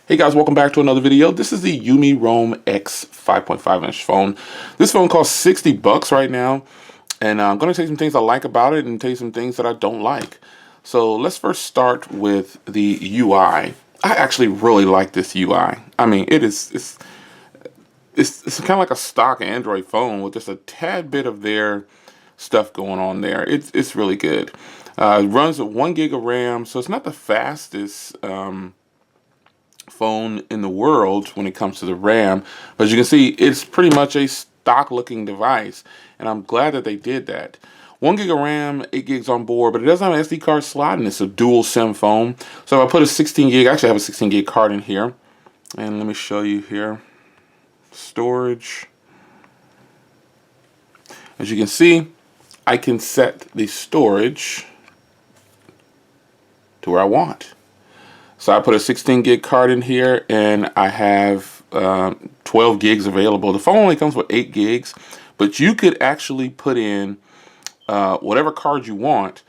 Hey guys, welcome back to another video. This is the UMI ROME X 5.5 inch phone. This phone costs 60 bucks right now, and I'm going to tell you some things I like about it and tell you some things that I don't like. So let's first start with the UI. I actually really like this UI. I mean, it's kind of like a stock Android phone with just a tad bit of their stuff going on there. It's really good. It runs at 1 gig of RAM, so it's not the fastest phone in the world when it comes to the RAM, but as you can see, it's pretty much a stock looking device, and I'm glad that they did that. 1 gig of RAM, 8 gigs on board, but it doesn't have an SD card slot, and it's a dual SIM phone. So if I put a 16 gig, actually I have a 16 gig card in here, and let me show you here. Storage. As you can see, I can set the storage to where I want. So I put a 16 gig card in here, and I have 12 gigs available. The phone only comes with 8 gigs, but you could actually put in whatever card you want,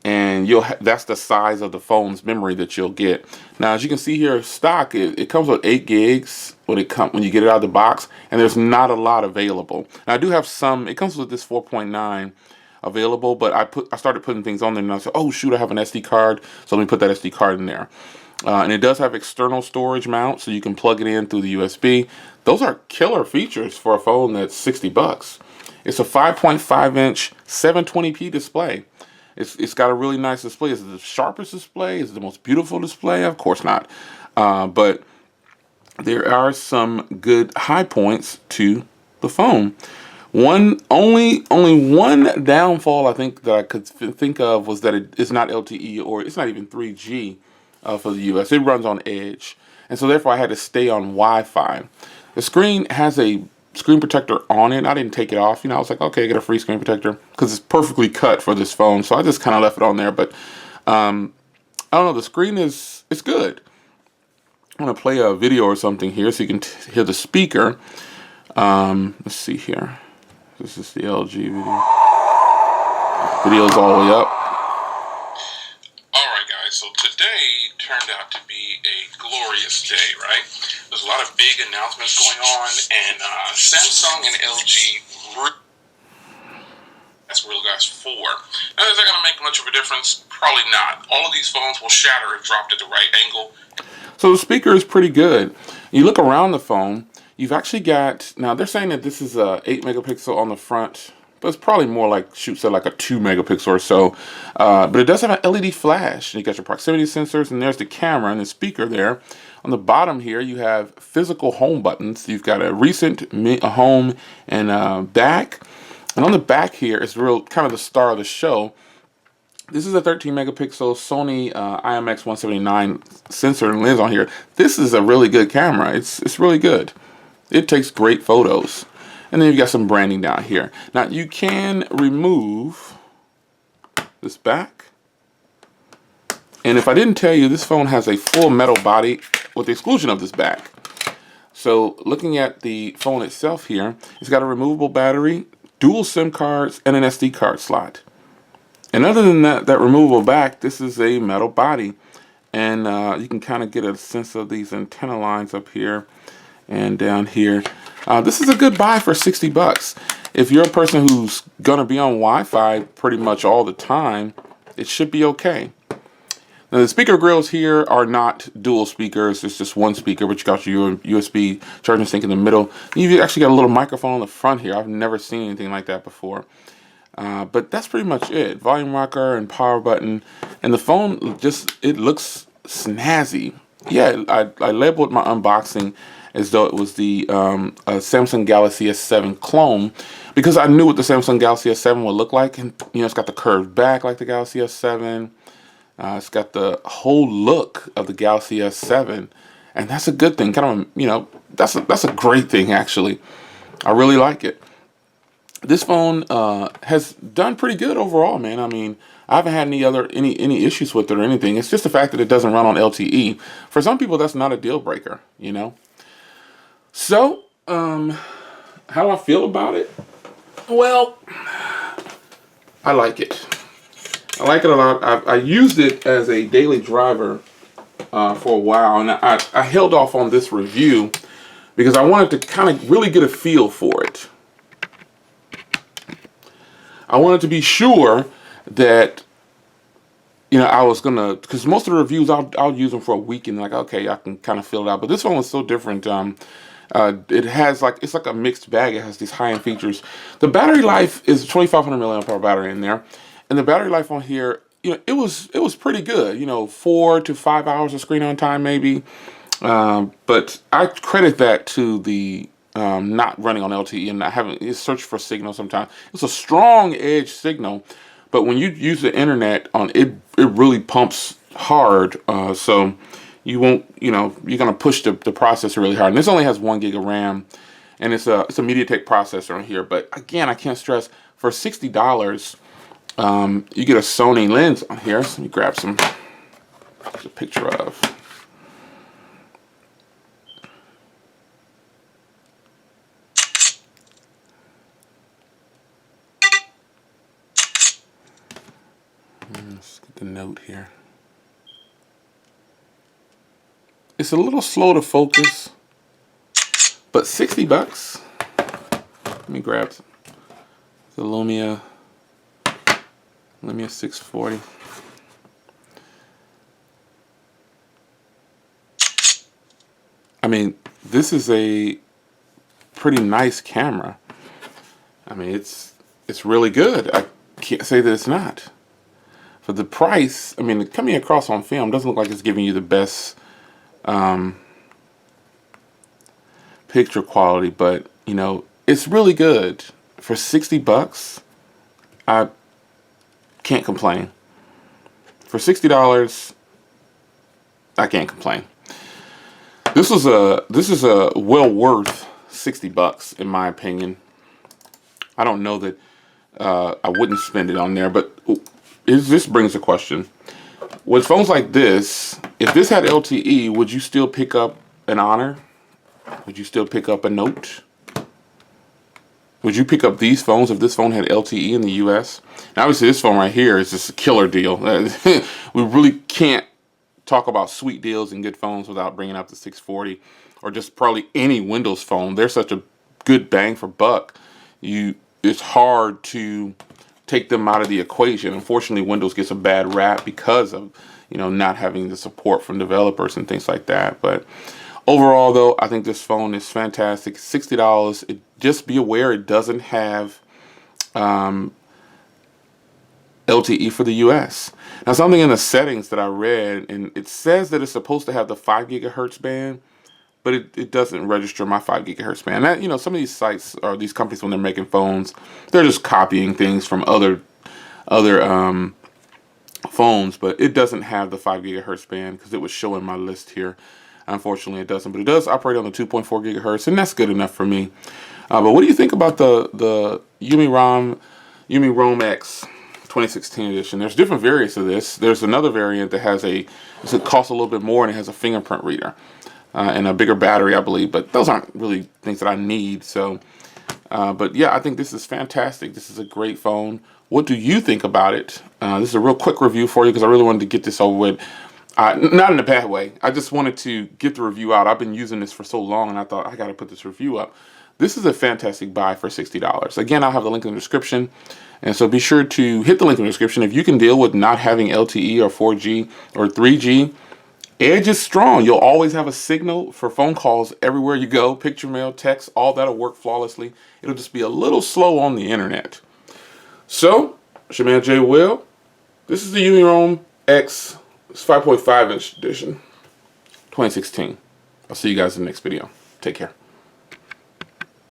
and that's the size of the phone's memory that you'll get. Now, as you can see here, stock it comes with 8 gigs when you get it out of the box, and there's not a lot available. Now, I do have some. It comes with this 4.9 available, but I started putting things on there, and I said, oh shoot, I have an SD card, so let me put that SD card in there. And it does have external storage mount, so you can plug it in through the USB. Those are killer features for a phone that's 60 bucks. It's a 5.5 inch 720p display. It's got a really nice display. Is it the sharpest display? Is it the most beautiful display? Of course not. But there are some good high points to the phone. Only one downfall I think that I could think of was that it's not LTE, or it's not even 3G. For the US. It runs on Edge, and so therefore I had to stay on Wi-Fi. The screen has a screen protector on it. I didn't take it off. I was like, okay, get a free screen protector because it's perfectly cut for this phone, so I just kind of left it on there. But I don't know, the screen it's good. I'm gonna play a video or something here so you can hear the speaker. Let's see here. This is the LG video. Video's all the way up. Alright guys, so today turned out to be a glorious day, right? There's a lot of big announcements going on, and Samsung and LG, that's Real Guys 4. Now, is that going to make much of a difference? Probably not. All of these phones will shatter if dropped at the right angle. So the speaker is pretty good. You look around the phone, you've actually got, now they're saying that this is a 8 megapixel on the front, but it's probably more like, shoots at like a 2 megapixel or so. But it does have an LED flash. You got your proximity sensors, and there's the camera and the speaker there. On the bottom here, you have physical home buttons. You've got a recent, a home, and back. And on the back here is real kind of the star of the show. This is a 13 megapixel Sony IMX179 sensor and lens on here. This is a really good camera. It's really good. It takes great photos. And then you've got some branding down here. Now you can remove this back. And if I didn't tell you, this phone has a full metal body with the exclusion of this back. So looking at the phone itself here, it's got a removable battery, dual SIM cards, and an SD card slot. And other than that removable back, this is a metal body. And you can kind of get a sense of these antenna lines up here and down here. This is a good buy for 60 bucks. If you're a person who's going to be on Wi-Fi pretty much all the time, it should be okay. Now, the speaker grills here are not dual speakers. It's just one speaker, but you got your USB charging sink in the middle. You've actually got a little microphone on the front here. I've never seen anything like that before. But that's pretty much it. Volume rocker and power button. And the phone it looks snazzy. Yeah, I labeled my unboxing as though it was the Samsung Galaxy S7 clone, because I knew what the Samsung Galaxy S7 would look like. And it's got the curved back like the Galaxy S7. It's got the whole look of the Galaxy S7, and that's a good thing. Kind of, that's a great thing actually. I really like it. This phone has done pretty good overall, man. I mean, I haven't had any issues with it or anything. It's just the fact that it doesn't run on LTE. For some people, that's not a deal breaker, So, how do I feel about it? Well, I like it. I like it a lot. I used it as a daily driver for a while, and I held off on this review because I wanted to kind of really get a feel for it. I wanted to be sure that, you know, I was gonna, because most of the reviews I'll use them for a week and like, okay, I can kind of fill it out. But this one was so different. It has like, it's like a mixed bag. It has these high-end features. The battery life is 2,500 milliamp hour battery in there, and the battery life on here, you know, it was pretty good. You know, 4 to 5 hours of screen on time maybe. But I credit that to the not running on LTE and not having it search for signal sometimes. It's a strong edge signal, but when you use the internet on it, it really pumps hard. So you won't, you know, you're gonna push the processor really hard. And this only has 1 gig of RAM, and it's a MediaTek processor on here. But again, I can't stress, for $60, you get a Sony lens on here. So let me grab some. There's a picture of. Let's get the note here. It's a little slow to focus, but $60. Let me grab the Lumia 640. I mean, this is a pretty nice camera. I mean, it's really good. I can't say that it's not. For the price, I mean, coming across on film doesn't look like it's giving you the best picture quality, but you know, it's really good. For $60, I can't complain. For $60, I can't complain. This is a well worth $60 in my opinion. I don't know that I wouldn't spend it on there, but this brings a question. With phones like this, if this had LTE, would you still pick up an Honor? Would you still pick up a Note? Would you pick up these phones if this phone had LTE in the US? Now, obviously, this phone right here is just a killer deal. We really can't talk about sweet deals and good phones without bringing up the 640 or just probably any Windows phone. They're such a good bang for buck. It's hard to take them out of the equation. Unfortunately, Windows gets a bad rap because of, you know, not having the support from developers and things like that. But overall, though, I think this phone is fantastic. $60. Just be aware it doesn't have LTE for the US. Now, something in the settings that I read, and it says that it's supposed to have the 5 gigahertz band, but it doesn't register my 5 gigahertz band. That, you know, some of these sites or these companies, when they're making phones, they're just copying things from other phones, but it doesn't have the 5 gigahertz band because it was showing my list here. Unfortunately, it doesn't, but it does operate on the 2.4 gigahertz, and that's good enough for me. But what do you think about the UMI ROME X 2016 edition? There's different variants of this. There's another variant that has it costs a little bit more and it has a fingerprint reader. And a bigger battery, I believe, but those aren't really things that I need. So, but yeah, I think this is fantastic. This is a great phone. What do you think about it? This is a real quick review for you because I really wanted to get this over with. Not in a bad way. I just wanted to get the review out. I've been using this for so long, and I thought I got to put this review up. This is a fantastic buy for $60. Again, I'll have the link in the description. And so be sure to hit the link in the description. If you can deal with not having LTE or 4G or 3G, Edge is strong. You'll always have a signal for phone calls everywhere you go. Picture mail, text, all that'll work flawlessly. It'll just be a little slow on the internet. So, it's your man Jay Will. This is the UMI ROME X 5.5 inch edition, 2016. I'll see you guys in the next video. Take care.